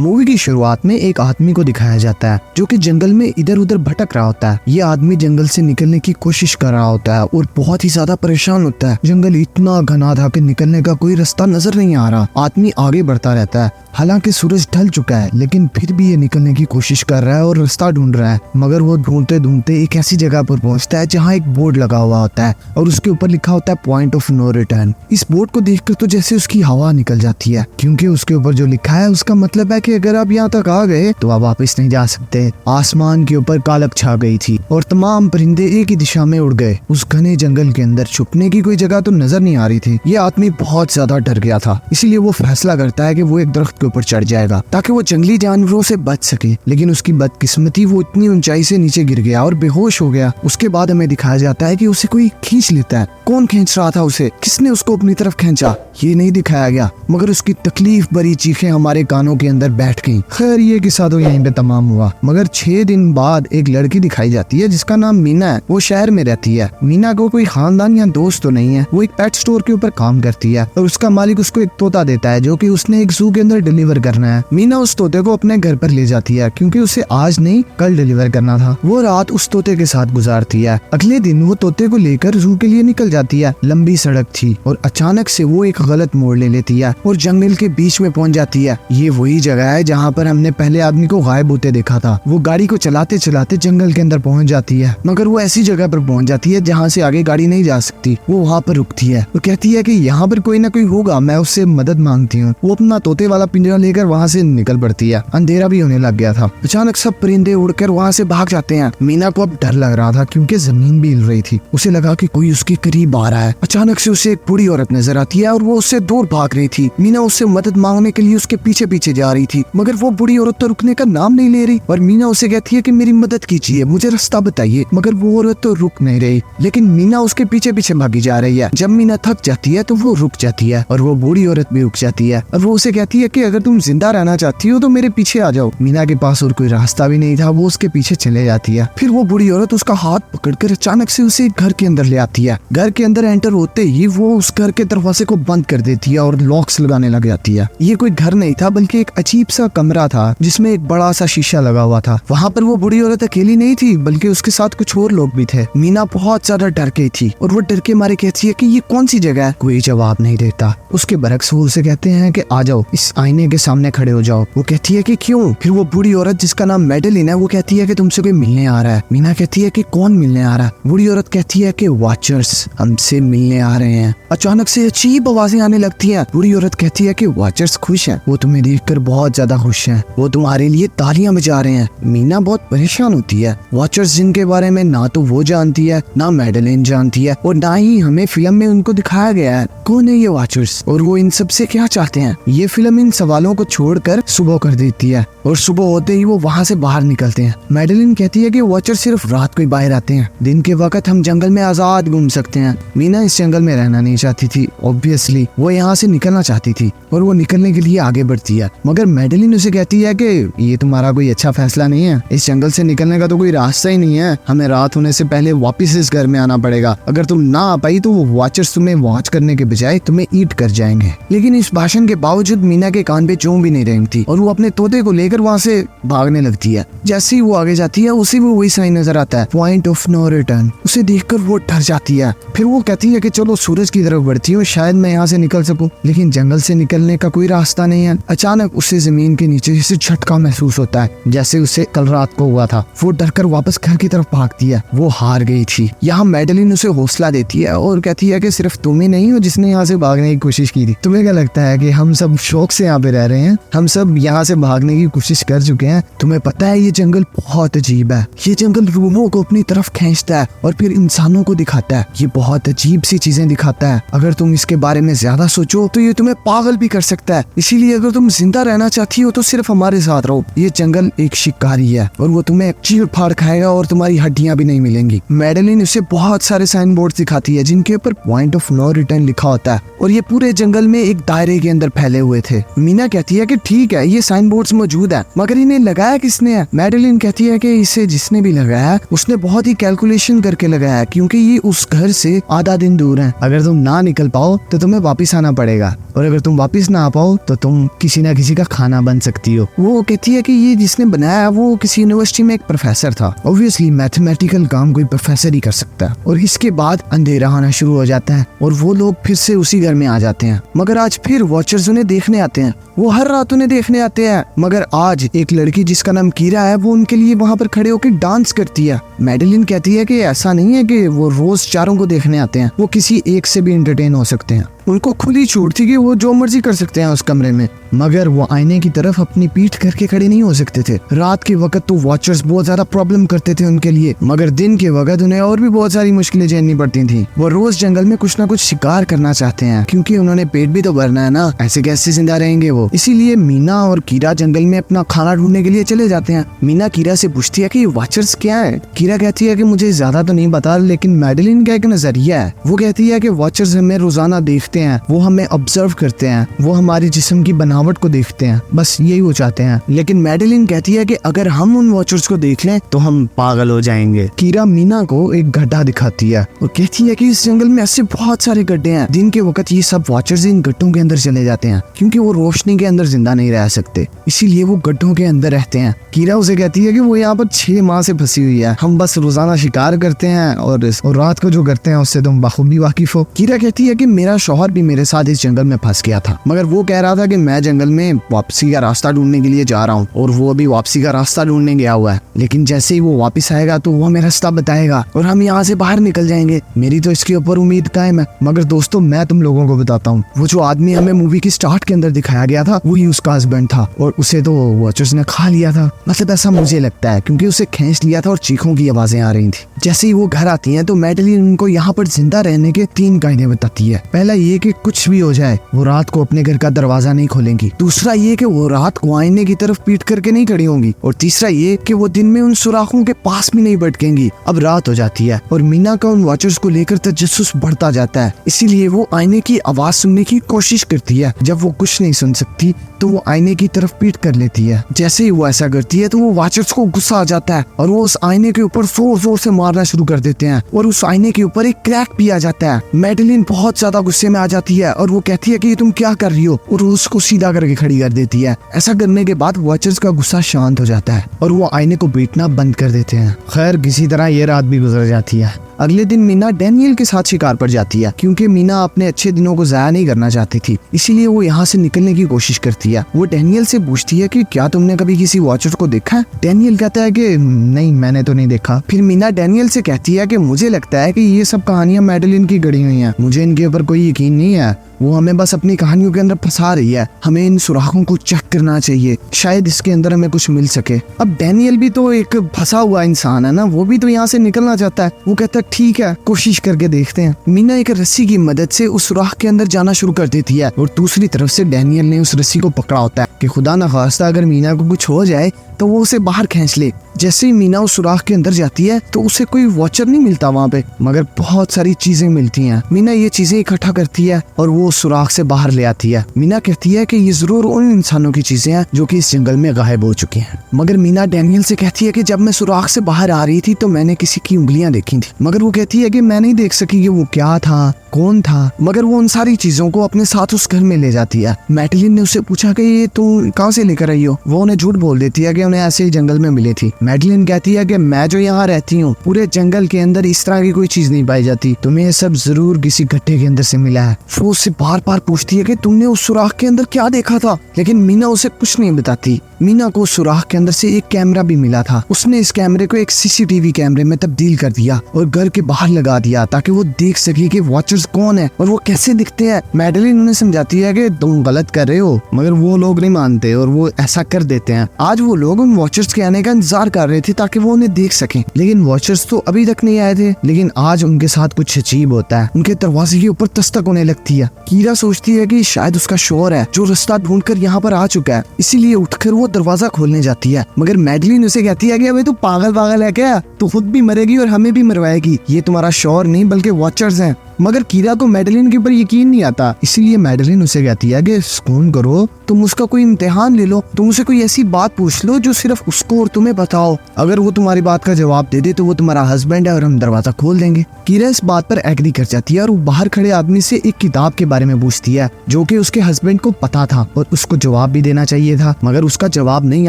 Movie की शुरुआत में एक आदमी को दिखाया जाता है जो कि जंगल में इधर उधर भटक रहा होता है। ये आदमी जंगल से निकलने की कोशिश कर रहा होता है और बहुत ही ज्यादा परेशान होता है। जंगल इतना घना था कि निकलने का कोई रास्ता नजर नहीं आ रहा। आदमी आगे बढ़ता रहता है, हालांकि सूरज ढल चुका है, लेकिन फिर भी ये निकलने की कोशिश कर रहा है और रास्ता ढूंढ रहा है। मगर वो ढूंढते ढूंढते एक ऐसी जगह पर पहुंचता है जहाँ एक बोर्ड लगा हुआ होता है और उसके ऊपर लिखा होता है पॉइंट ऑफ नो रिटर्न। इस बोर्ड को देखकर तो जैसे उसकी हवा निकल जाती है, क्योंकि उसके ऊपर जो लिखा है उसका मतलब है कि अगर आप यहाँ तक आ गए तो आप वापस नहीं जा सकते। आसमान के ऊपर कालक छा गई थी और तमाम परिंदे एक ही दिशा में उड़ गए। उस घने जंगल के अंदर छुपने की कोई जगह तो नजर नहीं आ रही थी। ये आदमी बहुत ज्यादा डर गया था, इसीलिए वो फैसला करता है कि वो एक दरख्त के ऊपर चढ़ जाएगा ताकि वो जंगली जानवरों से बच सके। लेकिन उसकी बदकिस्मती, वो इतनी ऊंचाई से नीचे गिर गया और बेहोश हो गया। उसके बाद हमें दिखाया जाता है कि उसे कोई खींच लेता है। कौन खींच रहा था उसे, किसने उसको अपनी तरफ खींचा, ये नहीं दिखाया गया, मगर उसकी तकलीफ भरी चीखें हमारे कानों के अंदर बैठ गईं। खैर ये किस्सा तो यहीं पे तमाम हुआ। मगर 6 दिन बाद एक लड़की दिखाई जाती है जिसका नाम मीना है। वो शहर में रहती है। मीना को कोई खानदान या दोस्त तो नहीं है। वो एक पेट स्टोर के ऊपर काम करती है और उसका मालिक उसको एक तोता देता है जो कि उसने एक जू के अंदर डिलीवर करना है। मीना उस तोते को अपने घर पर ले जाती है क्योंकि उसे आज नहीं कल डिलीवर करना था। वो रात उस तोते के साथ गुजारती है। अगले दिन वो तोते को लेकर जू के लिए निकल जाती है। लंबी सड़क थी और अचानक से वो एक गलत मोड़ ले लेती है और जंगल के बीच में पहुंच जाती है। ये वही जगह है जहाँ पर हमने पहले आदमी को गायब होते देखा था। वो गाड़ी को चलाते चलाते जंगल के अंदर पहुंच जाती है, मगर वो ऐसी जगह पर पहुंच जाती है जहाँ से आगे गाड़ी नहीं जा सकती। वो वहाँ पर रुकती है और कहती है कि यहाँ पर कोई ना कोई होगा, मैं उससे मदद मांगती हूँ। वो अपना तोते वाला पिंजरा लेकर वहाँ से निकल पड़ती है। अंधेरा भी होने लग गया था। अचानक सब परिंदे उड़कर वहाँ से भाग जाते हैं। मीना को अब डर लग रहा था क्योंकि जमीन भी हिल रही थी। उसे लगा कि कोई उसके करीब आ रहा है। अचानक से उसे एक बूढ़ी औरत नजर आती है और वो उससे दूर भाग रही थी। मीना उससे मदद मांगने के लिए उसके पीछे पीछे जा रही थी, मगर वो बूढ़ी औरत तो रुकने का नाम नहीं ले रही। और मीना उसे कहती है कि मेरी मदद कीजिए, मुझे रास्ता बताइए, मगर वो औरत तो रुक नहीं रही। लेकिन मीना उसके पीछे पीछे भागी जा रही है। जब मीना थक जाती है तो वो रुक जाती है और वो बूढ़ी औरत भी रुक जाती है और वो उसे कहती है कि अगर तुम जिंदा रहना चाहती हो तो मेरे पीछे आ जाओ। मीना के पास और कोई रास्ता भी नहीं था, वो उसके पीछे चले जाती है। फिर वो बूढ़ी औरत उसका हाथ पकड़कर अचानक से उसे घर के अंदर ले आती है। घर के अंदर एंटर होते ही वो उस घर के दरवाजे को बंद कर देती है और लॉक्स लगाने लग जाती है। ये कोई घर नहीं था बल्कि एक अजीब सा कमरा था जिसमें एक बड़ा सा शीशा लगा हुआ था। वहाँ पर वो बूढ़ी औरत अकेली नहीं थी बल्कि उसके साथ कुछ और लोग भी थे। मीना बहुत ज्यादा डर गई थी और वो डर के मारे कहती है कि ये कौन सी जगह है। कोई जवाब नहीं देता। उसके बरक्स वो उसे कहते हैं कि आ जाओ, इस आईने के सामने खड़े हो जाओ। वो कहती है कि क्यों। फिर वो बूढ़ी औरत जिसका नाम मेडेलिन है वो कहती है कि तुमसे कोई मिलने आ रहा है। मीना कहती है कि कौन मिलने आ रहा है। बूढ़ी औरत कहती है कि वॉचर्स हमसे मिलने आ रहे हैं। अचानक से अजीब आवाजें आने लगती हैं। बूढ़ी औरत कहती है कि वॉचर्स खुश हैं, वो तुम्हें देखकर बहुत ज्यादा खुश हैं, वो तुम्हारे लिए तालियां बजा रहे हैं। मीना बहुत परेशान होती है। वॉचर्स जिनके बारे में ना तो वो जानती है, ना मेडेलिन जानती है और ना ही हमें फिल्म में उनको दिखाया गया है। कौन है ये वॉचर्स और वो इन सब से क्या चाहते हैं। ये फिल्म इन सवालों को छोड़कर सुबह कर देती है और सुबह होते ही वो वहाँ से बाहर निकलते हैं। मेडेलिन कहती है कि वॉचर्स सिर्फ रात को ही बाहर आते हैं, दिन के वक्त हम जंगल में आजाद घूम सकते हैं। मीना इस जंगल में रहना नहीं चाहती थी। ऑब्वियसली वो यहाँ से निकलना चाहती थी और वो निकलने के लिए आगे बढ़ती है, मगर मेडेलिन उसे कहती है कि ये तुम्हारा कोई अच्छा फैसला नहीं है। इस जंगल से निकलने का तो कोई रास्ता ही नहीं है। हमें रात होने से पहले वापस इस घर में आना पड़ेगा। अगर तुम ना आ पाई तो वो वॉचर्स तुम्हें वॉच करने के बजाय तुम्हें ईट कर जाएंगे। लेकिन इस भाषण के बावजूद मीना के कान पे चों भी नहीं रेंगती और वो अपने तोते को लेकर वहाँ से भागने लगती है। जैसे ही वो आगे जाती है उसी में वही साइन नजर आता है, पॉइंट ऑफ नो रिटर्न। उसे देखकर वो डर जाती है। फिर वो कहती है कि चलो सूरज की तरफ बढ़ती हूँ, शायद मैं यहाँ से निकल सकूं। लेकिन जंगल से निकलने का कोई रास्ता नहीं है। अचानक उसे जमीन के नीचे जैसे झटका महसूस होता है, जैसे उसे कल रात को हुआ था। वो डरकर वापस घर की तरफ भागती है। वो हार गई थी। यहाँ मेडेलिन उसे हौसला देती है और कहती है कि सिर्फ तुम ही नहीं हो जिसने यहाँ से भागने की कोशिश की थी। तुम्हें क्या लगता है कि हम सब शौक से यहाँ पे रह रहे हैं? हम सब यहाँ से भागने की कोशिश कर चुके हैं। तुम्हें पता है ये जंगल बहुत अजीब है। ये जंगल रूहों को अपनी तरफ खींचता है और फिर इंसानों को दिखाता है। ये बहुत अजीब सी चीजें दिखाता है। अगर तुम इसके बारे में ज्यादा सोचो तो ये तुम्हें पागल भी कर सकता है। इसीलिए अगर तुम जिंदा रहना चाहती हो तो सिर्फ हमारे साथ रहो। ये जंगल एक शिकारी है और वो तुम्हें चीर फाड़ खाएगा और तुम्हारी हड्डियां भी नहीं मिलेंगी। मेडेलिन उसे बहुत सारे साइन बोर्ड दिखाती है जिनके ऊपर पॉइंट ऑफ नो रिटर्न लिखा होता है और ये पूरे जंगल में एक दायरे के अंदर फैले हुए थे। मीना कहती है कि ठीक है, ये साइन बोर्ड्स मौजूद है, मगर इन्हें लगाया किसने है। मेडेलिन कहती है कि इसे जिसने भी लगाया उसने बहुत ही कैलकुलेशन करके लगाया क्योंकि ये उस घर से आधा दिन दूर है। अगर तुम ना निकल पाओ तो तुम्हें वापिस आना पड़ेगा और अगर तुम वापिस ना आ पाओ तो तुम किसी ना किसी का खाना खाना बन सकती हो। वो कहती है कि ये जिसने बनाया वो किसी यूनिवर्सिटी में एक प्रोफेसर था। ऑब्वियसली मैथमेटिकल काम कोई प्रोफेसर ही कर सकता है। और इसके बाद अंधेरा आना शुरू हो जाता है और वो लोग फिर से उसी घर में आ जाते हैं। मगर आज फिर वॉचर्स उन्हें देखने आते हैं। वो हर रात उन्हें देखने आते हैं, मगर आज एक लड़की जिसका नाम कीरा है वो उनके लिए वहाँ पर खड़े होकर डांस करती है। मैडेलिन कहती है कि ऐसा नहीं है कि वो रोज चारों को देखने आते हैं, वो किसी एक से भी एंटरटेन हो सकते हैं। उनको खुली छूट थी कि वो जो मर्जी कर सकते हैं उस कमरे में, मगर वो आईने की तरफ अपनी पीठ करके खड़े नहीं हो सकते थे। रात के वक्त तो वॉचर्स बहुत ज्यादा प्रॉब्लम करते थे उनके लिए, मगर दिन के वक्त उन्हें और भी बहुत सारी मुश्किलें झेलनी पड़ती थी। वो रोज जंगल में कुछ ना कुछ शिकार करना चाहते हैं, क्योंकि उन्होंने पेट भी तो भरना है ना, ऐसे कैसे जिंदा रहेंगे वो। इसीलिए मीना और कीरा जंगल में अपना खाना ढूंढने के लिए चले जाते हैं। मीना कीरा से पूछती है कि वॉचर्स क्या है। कीरा कहती है कि मुझे ज्यादा तो नहीं पता, लेकिन मैडेलिन का एक नजरिया है। वो कहती है कि वॉचर्स हमें रोजाना देखते हैं, वो हमें ऑब्जर्व करते हैं, वो हमारी जिस्म की बनावट को देखते हैं, बस यही वो चाहते हैं। लेकिन मैडेलिन कहती है कि अगर हम उन वॉचर्स को देख लें तो हम पागल हो जाएंगे। कीरा मीना को एक गड्ढा दिखाती है और कहती है कि इस जंगल में ऐसे बहुत सारे गड्ढे हैं। दिन के वक्त ये सब वॉचर्स इन गड्ढों के अंदर चले जाते हैं, क्योंकि वो रोशनी के अंदर जिंदा नहीं रह सकते, इसीलिए वो गड्ढों के अंदर रहते हैं। कीरा उसे कहती है कि वो यहाँ पर 6 माह से फंसी हुई है, हम बस रोजाना शिकार करते हैं और रात को जो करते हैं उससे तुम बखूबी वाकिफ हो। कीरा कहती है कि मेरा शौहर भी मेरे साथ इस जंगल में फंस गया था, मगर वो कह रहा था कि मैं जंगल में वापसी का रास्ता ढूंढने के लिए जा रहा हूँ, और वो अभी वापसी का रास्ता ढूंढने गया हुआ है। लेकिन जैसे ही वो वापस आएगा तो वो हमें रास्ता बताएगा और हम यहाँ से बाहर निकल जाएंगे। मेरी तो इसके ऊपर उम्मीद कायम है। मगर दोस्तों, मैं तुम लोगों को बताता हूँ, वो जो आदमी हमें मूवी की स्टार्ट के अंदर दिखाया गया था वही उसका हस्बैंड था, और उसे तो वॉचर्स ने खा लिया था। मतलब ऐसा मुझे लगता है, क्योंकि उसे खींच लिया था और चीखों की आवाजें आ रही थी। जैसे ही वो घर आती है तो मैडेलिन उनको यहाँ पर जिंदा रहने के 3 कायदे बताती है। पहला ये कि कुछ भी हो जाए वो रात को अपने घर का दरवाजा नहीं खोलेंगी। दूसरा ये कि वो रात को आईने की तरफ पीट करके नहीं खड़ी होंगी। और तीसरा ये कि वो दिन में उन सुराखों के पास भी नहीं भटकेंगी। अब रात हो जाती है और मीना का उन वॉचर्स को लेकर तजस्सुस बढ़ता जाता है, इसीलिए वो आईने की आवाज सुनने की कोशिश करती है। जब वो कुछ नहीं सुन सकती तो वो आईने की तरफ पीट कर लेती है। जैसे ही वो ऐसा करती है तो वो वॉचर्स को गुस्सा आ जाता है और वो उस आईने के ऊपर जोर जोर से मारना शुरू कर देते हैं, और उस आईने के ऊपर एक क्रैक भी आ जाता है। मैडेलिन बहुत ज्यादा गुस्से में आ जाती है और वो कहती है कि तुम क्या कर रही हो, और उसको सीधा करके खड़ी कर देती है। ऐसा करने के बाद वॉचर्स का गुस्सा शांत हो जाता है और वो आईने को पीटना बंद कर देते हैं। खैर, किसी तरह ये रात भी गुजर जाती है। अगले दिन मीना डैनियल के साथ शिकार पर जाती है, क्योंकि मीना अपने अच्छे दिनों को जाया नहीं करना चाहती थी, इसीलिए वो यहाँ से निकलने की कोशिश करती है। वो डैनियल से पूछती है कि क्या तुमने कभी किसी वॉचर को देखा है? डैनियल कहता है कि नहीं, मैंने तो नहीं देखा। फिर मीना डैनियल से कहती है कि मुझे लगता है कि ये सब कहानियां मैडेलिन की गढ़ी हुई हैं, मुझे इनके ऊपर कोई यकीन नहीं है, वो हमें बस अपनी कहानियों के अंदर फंसा रही है। हमें इन सुराखों को चेक करना चाहिए, शायद इसके अंदर हमें कुछ मिल सके। अब डैनियल भी तो एक फंसा हुआ इंसान है ना, वो भी तो यहाँ से निकलना चाहता है। वो कहता है ठीक है, कोशिश करके देखते हैं। मीना एक रस्सी की मदद से उस सुराख के अंदर जाना शुरू कर देती है, और दूसरी तरफ से डैनियल ने उस रस्सी को पकड़ा होता है कि खुदा न खास्ता अगर मीना को कुछ हो जाए तो वो उसे बाहर खींच ले। जैसे ही मीना उस सुराख के अंदर जाती है तो उसे कोई वॉचर नहीं मिलता वहाँ पे, मगर बहुत सारी चीजें मिलती हैं। मीना ये चीजें इकट्ठा करती है और वो सुराख से बाहर ले आती है। मीना कहती है कि ये जरूर उन इंसानों की चीजें हैं जो कि इस जंगल में गायब हो चुकी हैं। मगर मीना डैनियल से कहती है कि जब मैं सुराख से बाहर आ रही थी तो मैंने किसी की उंगलियां देखी थी, मगर वो कहती है कि मैं नहीं देख सकी कि वो क्या था, कौन था, मगर वो उन सारी चीजों को अपने साथ उस घर में ले जाती है। मैडेलिन ने उससे पूछा कि ये तुम कहाँ से लेकर आई हो? वो उन्हें झूठ बोल देती है कि उन्हें ऐसे ही जंगल में मिली थी। मैडेलिन कहती है कि मैं जो यहाँ रहती हूँ पूरे जंगल के अंदर इस तरह की कोई चीज नहीं पाई जाती, तुम्हें ये सब जरूर किसी गड्ढे के अंदर से मिला है। वो उससे बार बार पूछती है कि तुमने उस सुराख के अंदर क्या देखा था, लेकिन मीना उसे कुछ नहीं बताती। मीना को सुराख के अंदर से एक कैमरा भी मिला था। उसने इस कैमरे को एक सीसीटीवी कैमरे में तब्दील कर दिया और घर के बाहर लगा दिया ताकि वो देख सके कि वॉचर्स कौन है और वो कैसे दिखते हैं। मैडेलिन उन्हें समझाती है कि तुम गलत कर रहे हो, मगर वो लोग नहीं मानते और वो ऐसा कर देते हैं। आज वो लोग उन वॉचर्स के आने का इंतजार कर रहे थे ताकि वो उन्हें देख सकें, लेकिन वॉचर्स तो अभी तक नहीं आए थे। लेकिन आज उनके साथ कुछ अजीब होता है, उनके दरवाजे के ऊपर दस्तक होने लगती है। कीरा सोचती है कि शायद उसका शौहर है जो रास्ता ढूंढकर यहाँ पर आ चुका है, इसीलिए उठकर वो दरवाजा खोलने जाती है। मगर मैडेलिन उसे कहती है कि अबे तू पागल है क्या, तू खुद भी मरेगी और हमें भी मरवाएगी, ये तुम्हारा शौहर नहीं बल्कि वॉचर्स हैं। मगर कीरा को मैडेलिन के ऊपर यकीन नहीं आता, इसीलिए मैडेलिन उसे कहती है कि सुकून करो, तुम उसका कोई इम्तिहान ले लो, तुम उसे कोई ऐसी बात पूछ लो जो सिर्फ उसको और तुम्हें बताओ। अगर वो तुम्हारी बात का जवाब दे दे तो वो तुम्हारा हस्बैंड है और हम दरवाजा खोल देंगे। कीरा इस बात पर एग्री कर जाती है और वो बाहर खड़े आदमी से एक किताब के बारे में पूछती है जो कि उसके हस्बैंड को पता था और उसको जवाब भी देना चाहिए था, मगर उसका जवाब नहीं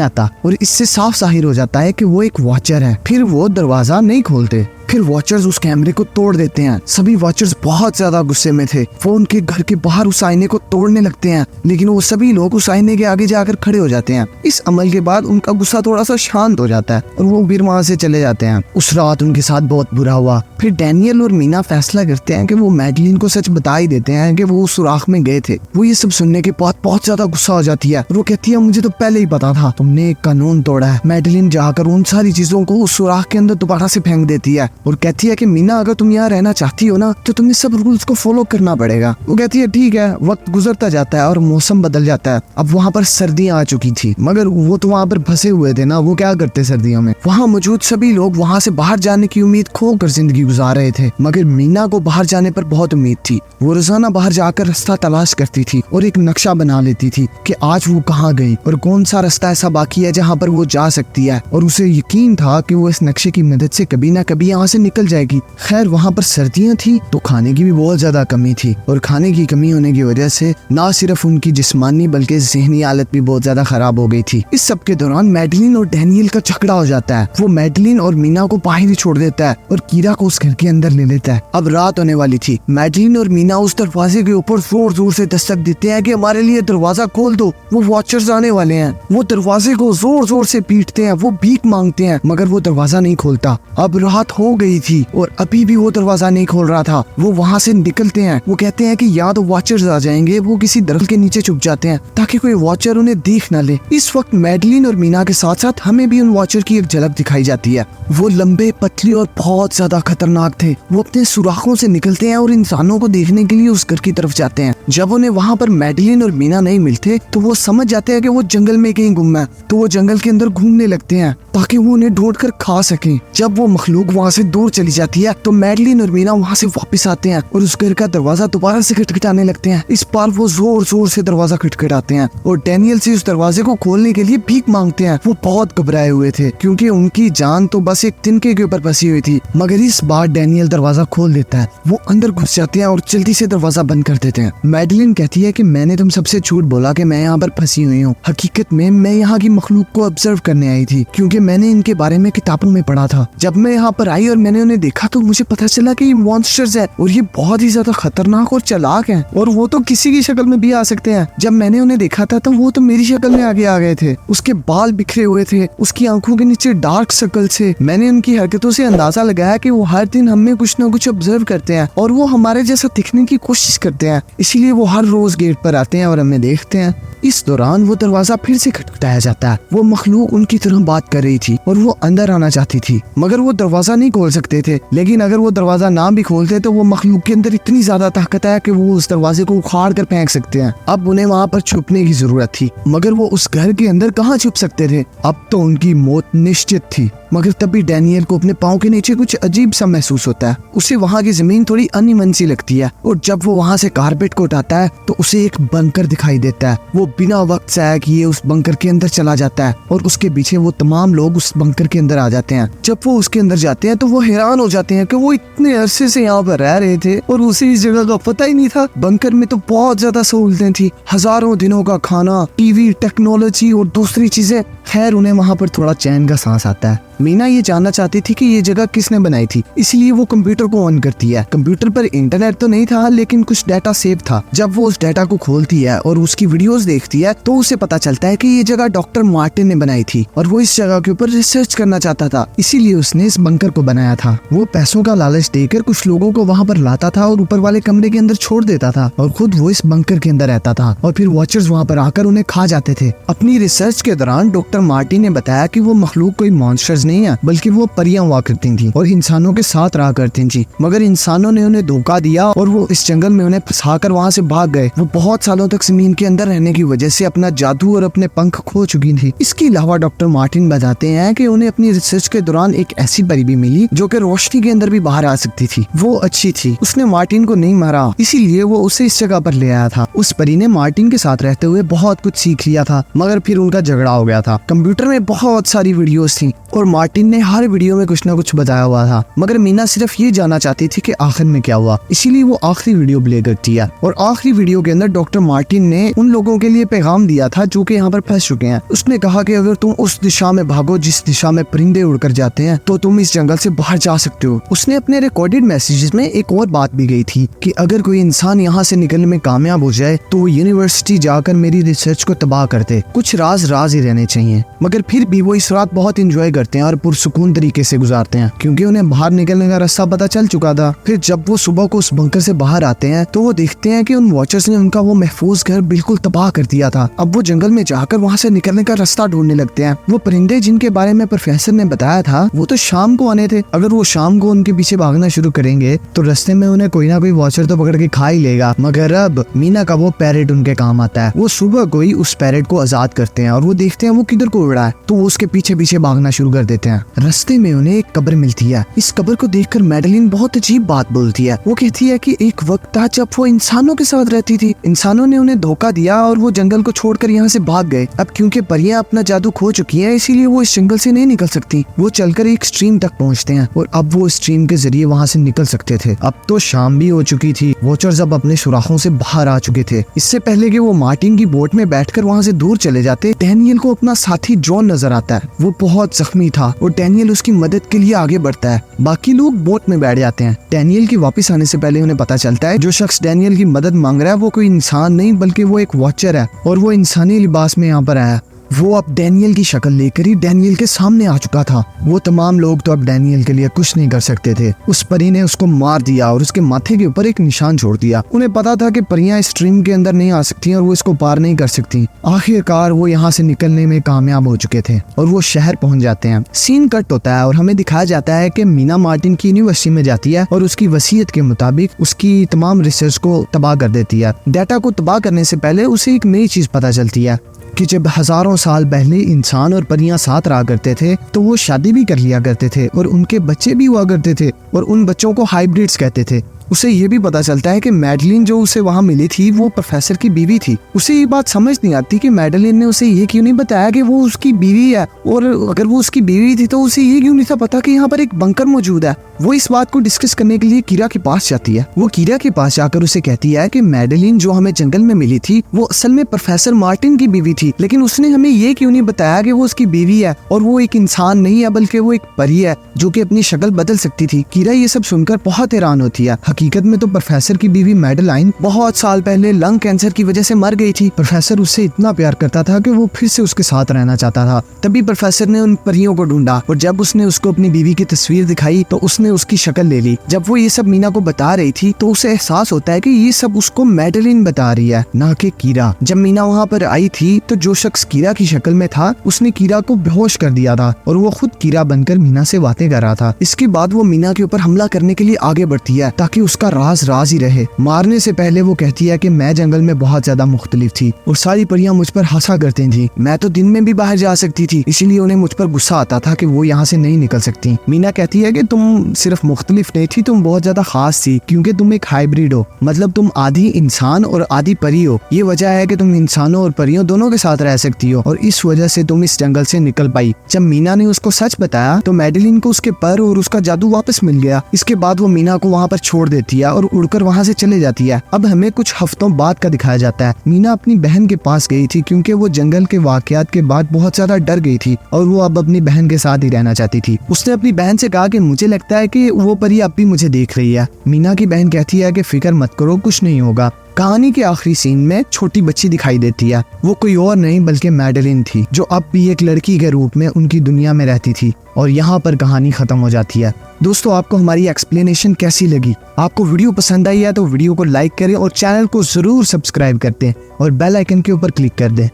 आता और इससे साफ जाहिर हो जाता है कि वो एक वॉचर है। फिर वो दरवाजा नहीं खोलते। फिर वॉचर्स उस कैमरे को तोड़ देते हैं। सभी वॉचर्स बहुत ज्यादा गुस्से में थे। वो उनके घर के बाहर उस आईने को तोड़ने लगते हैं, लेकिन वो सभी लोग उस आईने के आगे जाकर खड़े हो जाते हैं। इस अमल के बाद उनका गुस्सा थोड़ा सा शांत हो जाता है और वो फिर वहाँ से चले जाते हैं। उस रात उनके साथ बहुत बुरा हुआ। फिर डैनियल और मीना फैसला करते हैं कि वो मैडलिन को सच बता ही देते हैं कि वो उस सुराख में गए थे। वो ये सब सुनने के बाद बहुत ज्यादा गुस्सा हो जाती है और वो कहती है मुझे तो पहले ही पता था, तुमने एक कानून तोड़ा है। मैडलिन जाकर उन सारी चीजों को उस सुराख के अंदर दोबारा से फेंक देती है और कहती है कि मीना अगर तुम यहाँ रहना चाहती हो ना तो तुम्हें सब रूल्स को फॉलो करना पड़ेगा। वो कहती है ठीक है। वक्त गुजरता जाता है और मौसम बदल जाता है। अब वहाँ पर सर्दियाँ आ चुकी थी, मगर वो तो वहाँ पर फंसे हुए थे ना। वो क्या करते सर्दियों में? वहाँ मौजूद सभी लोग वहाँ से बाहर जाने की उम्मीद खोकर जिंदगी गुजार रहे थे, मगर मीना को बाहर जाने पर बहुत उम्मीद थी। वो रोजाना बाहर जाकर रास्ता तलाश करती थी और एक नक्शा बना लेती थी कि आज वो कहाँ गई और कौन सा रास्ता ऐसा बाकी है जहाँ पर वो जा सकती है। और उसे यकीन था कि वो इस नक्शे की मदद से कभी ना कभी यहाँ से निकल जाएगी। खैर वहाँ पर सर्दियाँ थी तो खाने की भी बहुत ज्यादा कमी थी और खाने की कमी होने की वजह से ना सिर्फ उनकी जिस्मानी बल्कि ज़हनी हालत भी बहुत ज्यादा खराब हो गई थी। इस सब के दौरान मैडलिन और डैनियल का झगड़ा हो जाता है। वो मैडलिन और मीना को बाहर ही छोड़ देता है और कीरा को उस घर के अंदर ले लेता है। अब रात होने वाली थी। मैडलिन और मीना उस दरवाजे के ऊपर जोर जोर से दस्तक देते हैं कि हमारे लिए दरवाजा खोल दो, वो वॉचर्स आने वाले हैं। वो दरवाजे को जोर जोर से पीटते हैं, वो भीख मांगते हैं, मगर वो दरवाजा नहीं खोलता। अब रात हो गई थी और अभी भी वो दरवाजा नहीं खोल रहा था। वो वहाँ से निकलते हैं। वो कहते हैं कि या तो वॉचर्स आ जाएंगे। वो किसी दरख्त के नीचे छुप जाते हैं ताकि कोई वॉचर उन्हें देख न ले। इस वक्त मैडलिन और मीना के साथ साथ हमें भी उन वॉचर की एक झलक दिखाई जाती है। वो लंबे, पतली और बहुत ज्यादा खतरनाक थे। वो अपने सुराखों से निकलते हैं और इंसानों को देखने के लिए उस घर की तरफ जाते हैं। जब उन्हें वहाँ पर मैडलिन और मीना नहीं मिलते तो वो समझ जाते हैं कि वो जंगल में कहीं गुम है। तो वो जंगल के अंदर घूमने लगते हैं ताकि वो उन्हें ढूंढ कर खा सकें। जब वो मखलूक वहाँ से दूर चली जाती है तो मैडलिन और मीना वहाँ से वापस आते हैं और उस घर का दरवाजा दोबारा से खटखटाने लगते हैं। इस बार वो जोर जोर से दरवाजा खटखटाते हैं और डैनियल से उस दरवाजे को खोलने के लिए भीख मांगते हैं। वो बहुत घबराए हुए थे क्योंकि उनकी जान तो बस एक तिनके के ऊपर फंसी हुई थी, मगर इस बार डैनियल दरवाजा खोल देता है। वो अंदर घुस जाते हैं और जल्दी से दरवाजा बंद कर देते हैं। मैडलिन कहती है कि मैंने तुम सबसे झूठ बोला कि मैं यहाँ पर फंसी हुई हूँ। हकीकत में मैं यहाँ की मखलूक को ऑब्जर्व करने आई थी क्योंकि मैंने इनके बारे में किताबों में पढ़ा था। जब मैं यहाँ पर आई और मैंने उन्हें देखा तो मुझे पता चला कि ये मॉन्स्टर्स है और ये बहुत ही ज्यादा खतरनाक और चालाक हैं और वो तो किसी की शक्ल में भी आ सकते हैं। जब मैंने उन्हें देखा था तो वो तो मेरी शक्ल में आगे आ गए थे। उसके बाल बिखरे हुए थे, उसकी आंखों के नीचे डार्क सर्कल थे। मैंने उनकी हरकतों से अंदाजा लगाया कि वो हर दिन हमें कुछ न कुछ ऑब्जर्व करते हैं और वो हमारे जैसा दिखने की कोशिश करते हैं, इसीलिए वो हर रोज गेट पर आते हैं और हमें देखते हैं। इस दौरान वो दरवाजा फिर से खटखटाया जाता है। वो मखलूक उनकी तरह बात कर रही थी और वो अंदर आना चाहती थी, मगर वो दरवाजा नहीं खोल सकते थे। लेकिन अगर वो दरवाजा ना भी खोलते तो वो मखलूक के अंदर इतनी ज्यादा ताकत है कि वो उस दरवाजे को उखाड़ कर फेंक सकते हैं। अब उन्हें वहाँ पर छुपने की जरूरत थी, मगर वो उस घर के अंदर कहाँ छुप सकते थे? अब तो उनकी मौत निश्चित थी। मगर तभी डैनियल को अपने पाँव के नीचे कुछ अजीब सा महसूस होता है। उसे वहाँ की जमीन थोड़ी अनइवन सी लगती है और जब वो वहाँ से कारपेट को उठाता है तो उसे एक बंकर दिखाई देता है। वो बिना वक्त ज़ाया किए उस बंकर के अंदर चला जाता है और उसके पीछे वो तमाम लोग उस बंकर के अंदर आ जाते हैं। जब वो उसके अंदर जाते हैं तो वो हैरान हो जाते हैं कि वो इतने अरसे से यहाँ पर रह रहे थे और उसे इस जगह का पता ही नहीं था। बंकर में तो बहुत ज्यादा सहूलतें थी, हजारों दिनों का खाना, टीवी, टेक्नोलॉजी और दूसरी चीजें। खैर उन्हें वहाँ पर थोड़ा चैन का सांस आता है। मीना ये जानना चाहती थी कि ये जगह किसने बनाई थी, इसलिए वो कंप्यूटर को ऑन करती है। कंप्यूटर पर इंटरनेट तो नहीं था लेकिन कुछ डाटा सेव था। जब वो उस डाटा को खोलती है और उसकी वीडियोस देखती है तो उसे पता चलता है कि ये जगह डॉक्टर मार्टिन ने बनाई थी और वो इस जगह के ऊपर रिसर्च करना चाहता था, इसीलिए उसने इस बंकर को बनाया था। वो पैसों का लालच देकर कुछ लोगों को वहाँ पर लाता था और ऊपर वाले कमरे के अंदर छोड़ देता था और खुद वो इस बंकर के अंदर रहता था और फिर वॉचर्स वहाँ पर आकर उन्हें खा जाते थे। अपनी रिसर्च के दौरान डॉक्टर मार्टिन ने बताया कि वो मखलूक कोई मॉन्स्टर्स नहीं है बल्कि वो परियां हुआ करती थी और इंसानों के साथ रहा करती थी, मगर इंसानों ने उन्हें धोखा दिया और वो इस जंगल में उन्हें फंसाकर वहाँ से भाग गए। वो बहुत सालों तक जमीन के अंदर रहने की वजह से अपना जादू और अपने पंख खो चुकी थी। इसके अलावा डॉक्टर मार्टिन बताते हैं कि उन्हें अपनी रिसर्च के दौरान एक ऐसी परी भी मिली जो कि रोशनी के अंदर भी बाहर आ सकती थी। वो अच्छी थी, उसने मार्टिन को नहीं मारा, इसीलिए वो उसे इस जगह पर ले आया था। उस परी ने मार्टिन के साथ रहते हुए बहुत कुछ सीख लिया था, मगर फिर उनका झगड़ा हो गया था। कंप्यूटर में बहुत सारी वीडियोस थी और मार्टिन ने हर वीडियो में कुछ न कुछ बताया हुआ था, मगर मीना सिर्फ ये जानना चाहती थी कि आखिर में क्या हुआ, इसीलिए वो आखिरी वीडियो प्ले करती है। और आखिरी वीडियो के अंदर डॉक्टर मार्टिन ने उन लोगों के लिए पैगाम दिया था जो कि यहाँ पर फंस चुके हैं। उसने कहा कि अगर तुम उस दिशा में भागो जिस दिशा में परिंदे उड़कर जाते हैं तो तुम इस जंगल से बाहर जा सकते हो। उसने अपने रिकॉर्डेड मैसेजेस में एक और बात भी गई थी कि अगर कोई इंसान यहाँ से निकलने में कामयाब हो जाए तो वो यूनिवर्सिटी जाकर मेरी रिसर्च को तबाह कर दे। कुछ राज ही रहने चाहिए, मगर फिर भी वो इस रात बहुत इंजॉय करते हैं और पुरसुकून तरीके से गुजारते हैं क्योंकि उन्हें बाहर निकलने का रास्ता पता चल चुका था। फिर जब वो सुबह को उस बंकर से बाहर आते हैं तो वो देखते हैं कि उन वॉचर्स ने उनका वो महफूज घर बिल्कुल तबाह कर दिया था। अब वो जंगल में जाकर वहाँ से निकलने का रास्ता ढूंढने लगते हैं। वो परिंदे जिनके बारे में प्रोफेसर ने बताया था वो तो शाम को आने थे, अगर वो शाम को उनके पीछे भागना शुरू करेंगे तो रास्ते में उन्हें कोई ना कोई वॉचर तो पकड़ के खा ही लेगा। मगर अब मीना का वो पैरेट उनके काम आता है। वो सुबह को ही उस पैरेट को आजाद करते हैं और वो देखते हैं वो किधर को उड़ा है तो वो उसके पीछे पीछे भागना शुरू कर देते हैं। रास्ते में उन्हें एक कब्र मिलती है। इस कब्र को देखकर मैडलिन बहुत अजीब बात बोलती है। वो कहती है कि एक वक्त था जब वो इंसानों के साथ रहती थी, इंसानों ने उन्हें धोखा दिया और वो जंगल को छोड़कर यहाँ से भाग गए। अब क्योंकि परियां अपना जादू खो चुकी हैं इसीलिए वो इस जंगल से नहीं निकल सकती। वो चलकर एक स्ट्रीम तक पहुँचते हैं और अब वो स्ट्रीम के जरिए वहाँ से निकल सकते थे। अब तो शाम भी हो चुकी थी, वॉचर्स अब अपने सुराखों से बाहर आ चुके थे। इससे पहले कि वो मार्टिन की बोट में बैठकर वहाँ से दूर चले जाते, डैनियल को अपना साथी जॉन नजर आता है। वो बहुत जख्मी था और डैनियल उसकी मदद के लिए आगे बढ़ता है। बाकी लोग बोट में बैठ जाते हैं। डैनियल के वापस आने से पहले उन्हें पता चलता है जो शख्स डैनियल की मदद मांग रहा है वो कोई इंसान नहीं बल्कि वो एक वॉचर है और वो इंसानी लिबास में यहाँ पर आया। वो अब डैनियल की शक्ल लेकर ही डैनियल के सामने आ चुका था। वो तमाम लोग तो अब डैनियल के लिए कुछ नहीं कर सकते थे। उस परी ने उसको मार दिया और उसके माथे के ऊपर एक निशान छोड़ दिया। उन्हें पता था कि परियां इस स्ट्रीम के अंदर नहीं आ सकती और वो इसको पार नहीं कर सकती। आखिरकार वो यहाँ से निकलने में कामयाब हो चुके थे और वो शहर पहुंच जाते हैं। सीन कट होता है और हमें दिखाया जाता है कि मीना मार्टिन की यूनिवर्सिटी में जाती है और उसकी वसीयत के मुताबिक उसकी तमाम रिसर्च को तबाह कर देती है। डाटा को तबाह करने से पहले उसे एक नई चीज पता चलती है कि जब हजारों साल पहले इंसान और परियां साथ रहा करते थे तो वो शादी भी कर लिया करते थे और उनके बच्चे भी हुआ करते थे और उन बच्चों को हाइब्रिड्स कहते थे। उसे ये भी पता चलता है कि मैडलिन जो उसे वहाँ मिली थी वो प्रोफेसर की बीवी थी। उसे ये बात समझ नहीं आती कि मैडलिन ने उसे ये क्यों नहीं बताया कि वो उसकी बीवी है, और अगर वो उसकी बीवी थी तो उसे ये क्यों नहीं था पता कि यहाँ पर एक बंकर मौजूद है। वो इस बात को डिस्कस करने के लिए कीरा के पास जाती है। वो कीरा के पास जाकर उसे कहती है कि मैडलिन जो हमें जंगल में मिली थी वो असल में प्रोफेसर मार्टिन की बीवी थी, लेकिन उसने हमें ये क्यों नहीं बताया कि वो उसकी बीवी है और वो एक इंसान नहीं है बल्कि वो एक परी है जो कि अपनी शक्ल बदल सकती थी। कीरा ये सब सुनकर बहुत हैरान होती है। हकीकत में तो प्रोफेसर की बीवी मैडलाइन बहुत साल पहले लंग कैंसर की वजह से मर गई थी। प्रोफेसर उससे इतना प्यार करता था कि वो फिर से उसके साथ रहना चाहता था। तभी प्रोफेसर ने उन परियों को ढूंढा और जब उसने उसको अपनी बीवी की तस्वीर दिखाई तो उसने उसकी शक्ल ले ली। जब वो ये सब मीना को बता रही थी तो उसे एहसास होता है कि ये सब उसको मैडलिन बता रही है, ना कि कीरा। जब मीना वहाँ पर आई थी तो जो शख्स कीरा की शक्ल में था उसने कीरा को बेहोश कर दिया था और वो खुद कीरा बनकर मीना से बातें कर रहा था। इसके बाद वो मीना के ऊपर हमला करने के लिए आगे बढ़ती है ताकि उसका राज ही रहे। मारने से पहले वो कहती है कि मैं जंगल में बहुत ज्यादा मुख्तलिफ थी और सारी परियां मुझ पर हंसा करती थी। मैं तो दिन में भी बाहर जा सकती थी, इसीलिए उन्हें मुझ पर गुस्सा आता था कि वो यहाँ से नहीं निकल सकती। मीना कहती है कि तुम सिर्फ मुख्तलिफ नहीं थी, तुम बहुत ज्यादा खास थी क्योंकि तुम एक हाइब्रिड हो, मतलब तुम आधी इंसान और आधी परी हो। ये वजह है कि तुम इंसानों और परियों दोनों के साथ रह सकती हो और इस वजह से तुम इस जंगल से निकल पाई। जब मीना ने उसको सच बताया तो मैडलिन को उसके पर और उसका जादू वापस मिल गया। इसके बाद वो मीना को वहाँ पर छोड़ देती है और उड़कर वहाँ से चले जाती है। अब हमें कुछ हफ्तों बाद का दिखाया जाता है। मीना अपनी बहन के पास गई थी क्योंकि वो जंगल के वाकयात के बाद बहुत ज्यादा डर गई थी और वो अब अपनी बहन के साथ ही रहना चाहती थी। उसने अपनी बहन से कहा कि मुझे लगता है कि वो परी अब भी मुझे देख रही है। मीना की बहन कहती है कि फिक्र मत करो, कुछ नहीं होगा। कहानी के आखिरी सीन में छोटी बच्ची दिखाई देती है। वो कोई और नहीं बल्कि मैडलिन थी जो अब भी एक लड़की के रूप में उनकी दुनिया में रहती थी। और यहाँ पर कहानी खत्म हो जाती है। दोस्तों, आपको हमारी एक्सप्लेनेशन कैसी लगी? आपको वीडियो पसंद आई है तो वीडियो को लाइक करें और चैनल को जरूर सब्सक्राइब कर दें और बेल आइकन के ऊपर क्लिक कर दें।